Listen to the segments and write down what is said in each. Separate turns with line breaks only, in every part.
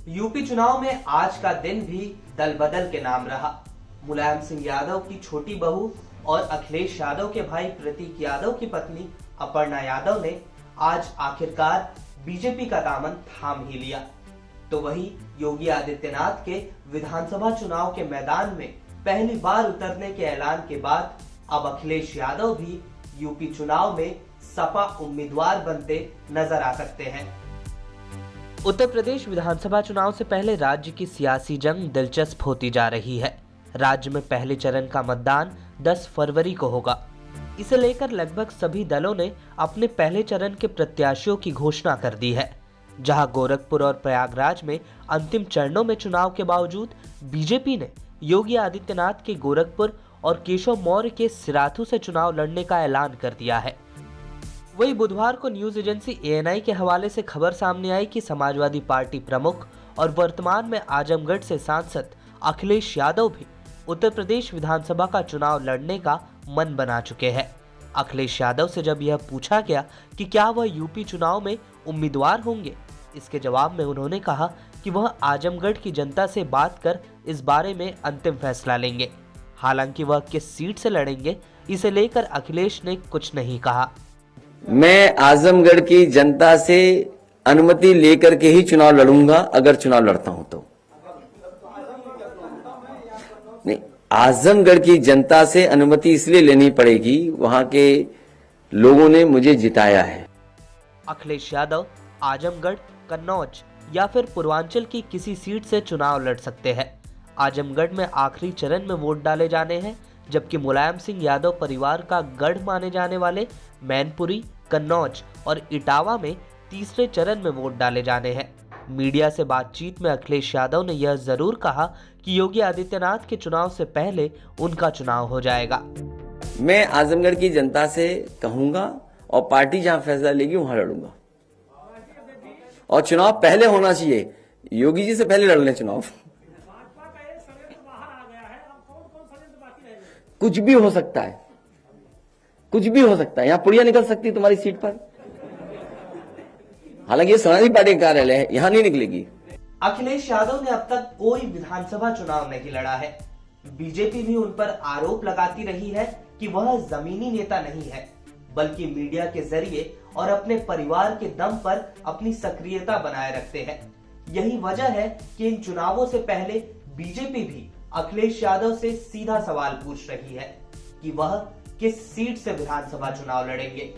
UP चुनाव में आज का दिन भी दल बदल के नाम रहा। मुलायम सिंह यादव की छोटी बहू और अखिलेश यादव के भाई प्रतीक यादव की पत्नी अपर्णा यादव ने आज आखिरकार बीजेपी का दामन थाम ही लिया। तो वही योगी आदित्यनाथ के विधानसभा चुनाव के मैदान में पहली बार उतरने के ऐलान के बाद अब अखिलेश यादव भी यूपी चुनाव में सपा उम्मीदवार बनते नजर आ सकते हैं। उत्तर प्रदेश विधानसभा चुनाव से पहले राज्य की सियासी जंग दिलचस्प होती जा रही है। राज्य में पहले चरण का मतदान 10 फरवरी को होगा। इसे लेकर लगभग सभी दलों ने अपने पहले चरण के प्रत्याशियों की घोषणा कर दी है। जहां गोरखपुर और प्रयागराज में अंतिम चरणों में चुनाव के बावजूद बीजेपी ने योगी आदित्यनाथ के गोरखपुर और केशव मौर्य के सिराथू से चुनाव लड़ने का ऐलान कर दिया है। वही बुधवार को न्यूज एजेंसी एएनआई के हवाले से खबर सामने आई कि समाजवादी पार्टी प्रमुख और वर्तमान में आजमगढ़ से सांसद अखिलेश यादव भी उत्तर प्रदेश विधानसभा का चुनाव लड़ने का मन बना चुके हैं। अखिलेश यादव से जब यह पूछा गया कि क्या वह यूपी चुनाव में उम्मीदवार होंगे, इसके जवाब में उन्होंने कहा कि वह आजमगढ़ की जनता से बात कर इस बारे में अंतिम फैसला लेंगे। हालांकि वह किस सीट से लड़ेंगे, इसे लेकर अखिलेश ने कुछ नहीं कहा।
मैं आजमगढ़ की जनता से अनुमति लेकर के ही चुनाव लड़ूंगा, अगर चुनाव लड़ता हूं तो। नहीं, आजमगढ़ की जनता से अनुमति इसलिए लेनी पड़ेगी, वहां के लोगों ने मुझे जिताया है।
अखिलेश यादव आजमगढ़, कन्नौज या फिर पूर्वांचल की किसी सीट से चुनाव लड़ सकते हैं। आजमगढ़ में आखिरी चरण में वोट डाले जाने हैं, जबकि मुलायम सिंह यादव परिवार का गढ़ माने जाने वाले मैनपुरी, कन्नौज और इटावा में तीसरे चरण में वोट डाले जाने हैं। मीडिया से बातचीत में अखिलेश यादव ने यह जरूर कहा कि योगी आदित्यनाथ के चुनाव से पहले उनका चुनाव हो जाएगा।
मैं आजमगढ़ की जनता से कहूंगा और पार्टी जहां फैसला लेगी वहां लड़ूंगा, और चुनाव पहले होना चाहिए। योगी जी से पहले लड़ लें चुनाव। कुछ भी हो सकता है, कुछ भी हो सकता है। यहां पुड़िया निकल सकती है तुम्हारी सीट पर। हालांकि ये समाजवादी पार्टी का कार्यालय है, यहां नहीं निकलेगी।
अखिलेश यादव ने अब तक कोई विधानसभा चुनाव नहीं लड़ा है। बीजेपी भी उन पर आरोप लगाती रही है कि वह जमीनी नेता नहीं है, बल्कि मीडिया के जरिए और अपने परिवार के दम पर अपनी सक्रियता बनाए रखते हैं। यही वजह है कि इन चुनावों से पहले बीजेपी भी अखिलेश यादव से सीधा सवाल पूछ रही है कि वह किस सीट से विधानसभा चुनाव लड़ेंगे।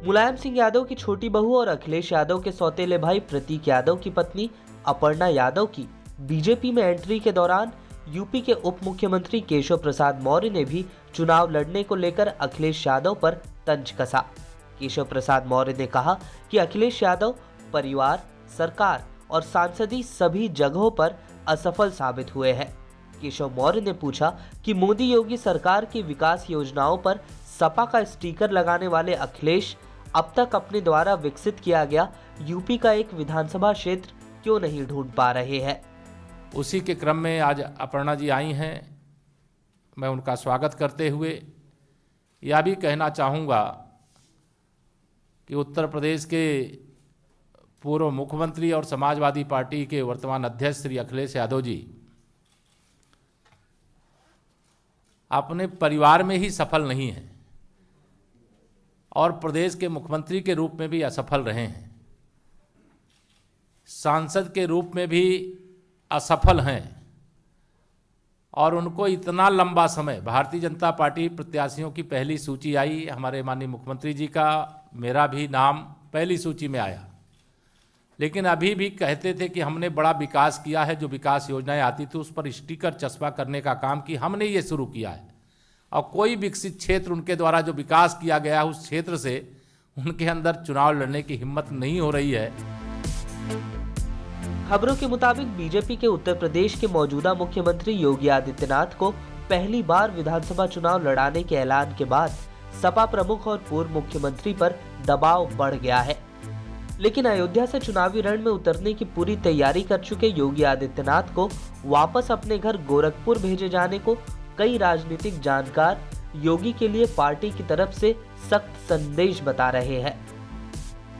मुलायम सिंह यादव की छोटी बहू और अखिलेश यादव के सौतेले भाई प्रतीक यादव की पत्नी अपर्णा यादव की बीजेपी में एंट्री के दौरान यूपी के उप मुख्यमंत्री केशव प्रसाद मौर्य ने भी चुनाव लड़ने को लेकर अखिलेश यादव पर तंज कसा। केशव प्रसाद मौर्य ने कहा कि अखिलेश यादव परिवार, सरकार और सांसदी सभी जगहों पर असफल साबित हुए हैं। केशव मौर्य ने पूछा कि मोदी योगी सरकार की विकास योजनाओं पर सपा का स्टिकर लगाने वाले अखिलेश अब तक अपने द्वारा विकसित किया गया यूपी का एक विधानसभा क्षेत्र क्यों नहीं ढूंढ पा रहे हैं।
उसी के क्रम में आज अपर्णा जी आई हैं। मैं उनका स्वागत करते हुए यह भी कहना चाहूँगा कि उत्तर प्रदेश के पूर्व मुख्यमंत्री और समाजवादी पार्टी के वर्तमान अध्यक्ष श्री अखिलेश यादव जी अपने परिवार में ही सफल नहीं हैं और प्रदेश के मुख्यमंत्री के रूप में भी असफल रहे हैं, सांसद के रूप में भी असफल हैं, और उनको इतना लंबा समय भारतीय जनता पार्टी प्रत्याशियों की पहली सूची आई, हमारे माननीय मुख्यमंत्री जी का, मेरा भी नाम पहली सूची में आया, लेकिन अभी भी कहते थे कि हमने बड़ा विकास किया है। जो विकास योजनाएं आती थी उस पर स्टिकर चस्पा करने का काम की हमने ये शुरू किया है, और कोई विकसित क्षेत्र उनके द्वारा जो विकास किया गया उस क्षेत्र से उनके अंदर चुनाव लड़ने की हिम्मत नहीं हो रही है।
खबरों के मुताबिक बीजेपी के उत्तर प्रदेश के मौजूदा मुख्यमंत्री योगी आदित्यनाथ को पहली बार विधानसभा चुनाव लड़ाने के ऐलान के बाद सपा प्रमुख और पूर्व मुख्यमंत्री पर दबाव बढ़ गया है। लेकिन अयोध्या से चुनावी रण में उतरने की पूरी तैयारी कर चुके योगी आदित्यनाथ को वापस अपने घर गोरखपुर भेजे जाने को कई राजनीतिक जानकार योगी के लिए पार्टी की तरफ से सख्त संदेश बता रहे हैं।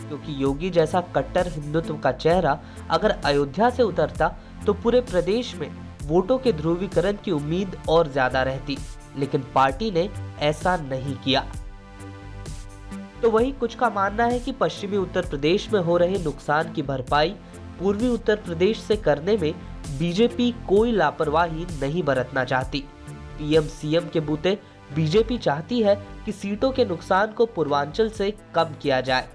क्योंकि योगी जैसा कट्टर हिंदुत्व का चेहरा अगर अयोध्या से उतरता तो पूरे प्रदेश में वोटों के ध्रुवीकरण की उम्मीद और ज्यादा रहती, लेकिन पार्टी ने ऐसा नहीं किया। तो वही कुछ का मानना है कि पश्चिमी उत्तर प्रदेश में हो रहे नुकसान की भरपाई पूर्वी उत्तर प्रदेश से करने में बीजेपी कोई लापरवाही नहीं बरतना चाहती। पीएम सीएम के बूते बीजेपी चाहती है कि सीटों के नुकसान को पूर्वांचल से कम किया जाए।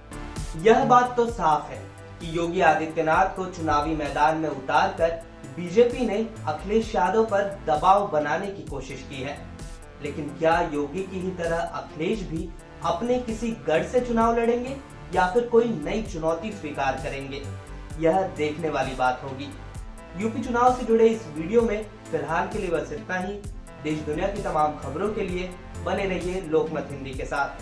यह बात तो साफ है कि योगी आदित्यनाथ को चुनावी मैदान में उतारकर बीजेपी ने अखिलेश यादव पर दबाव बनाने की कोशिश की है, लेकिन क्या योगी की ही तरह अखिलेश भी अपने किसी गढ़ से चुनाव लड़ेंगे या फिर कोई नई चुनौती स्वीकार करेंगे, यह देखने वाली बात होगी। यूपी चुनाव से जुड़े इस वीडियो में फिलहाल के लिए बस इतना ही। देश दुनिया की तमाम खबरों के लिए बने रहिए लोकमत हिंदी के साथ।